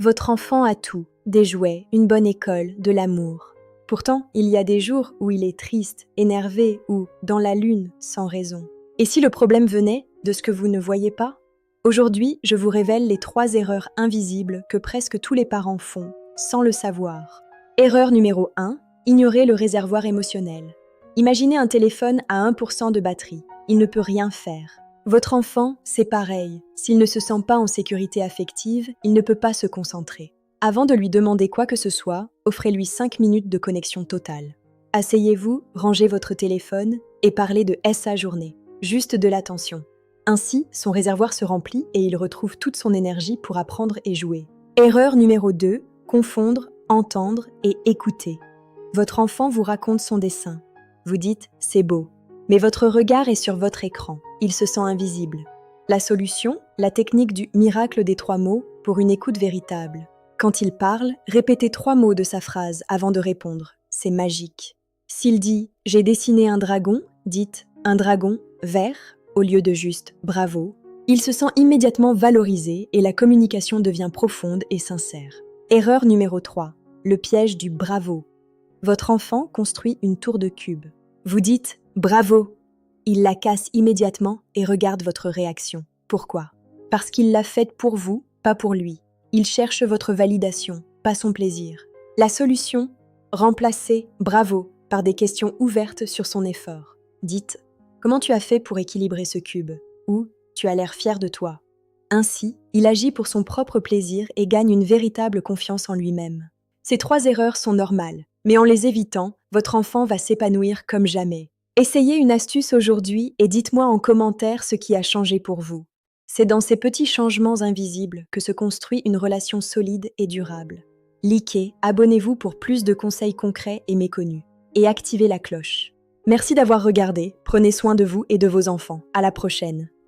Votre enfant a tout, des jouets, une bonne école, de l'amour. Pourtant, il y a des jours où il est triste, énervé ou dans la lune, sans raison. Et si le problème venait de ce que vous ne voyez pas? Aujourd'hui, je vous révèle les 3 erreurs invisibles que presque tous les parents font, sans le savoir. Erreur numéro 1, ignorer le réservoir émotionnel. Imaginez un téléphone à 1% de batterie. Il ne peut rien faire. Votre enfant, c'est pareil. S'il ne se sent pas en sécurité affective, il ne peut pas se concentrer. Avant de lui demander quoi que ce soit, offrez-lui 5 minutes de connexion totale. Asseyez-vous, rangez votre téléphone et parlez de sa journée. Juste de l'attention. Ainsi, son réservoir se remplit et il retrouve toute son énergie pour apprendre et jouer. Erreur numéro 2, confondre, entendre et écouter. Votre enfant vous raconte son dessin. Vous dites « c'est beau ». Mais votre regard est sur votre écran. Il se sent invisible. La solution, la technique du miracle des 3 mots pour une écoute véritable. Quand il parle, répétez 3 mots de sa phrase avant de répondre. C'est magique. S'il dit « j'ai dessiné un dragon », dites « un dragon vert » au lieu de juste « bravo ». Il se sent immédiatement valorisé et la communication devient profonde et sincère. Erreur numéro 3. Le piège du bravo. Votre enfant construit une tour de cubes. Vous dites « bravo ». Il la casse immédiatement et regarde votre réaction. Pourquoi? Parce qu'il l'a faite pour vous, pas pour lui. Il cherche votre validation, pas son plaisir. La solution? Remplacez « bravo » par des questions ouvertes sur son effort. Dites « comment tu as fait pour équilibrer ce cube ?» ou « tu as l'air fier de toi ». Ainsi, il agit pour son propre plaisir et gagne une véritable confiance en lui-même. Ces 3 erreurs sont normales, mais en les évitant, votre enfant va s'épanouir comme jamais. Essayez une astuce aujourd'hui et dites-moi en commentaire ce qui a changé pour vous. C'est dans ces petits changements invisibles que se construit une relation solide et durable. Likez, abonnez-vous pour plus de conseils concrets et méconnus. Et activez la cloche. Merci d'avoir regardé, prenez soin de vous et de vos enfants. À la prochaine.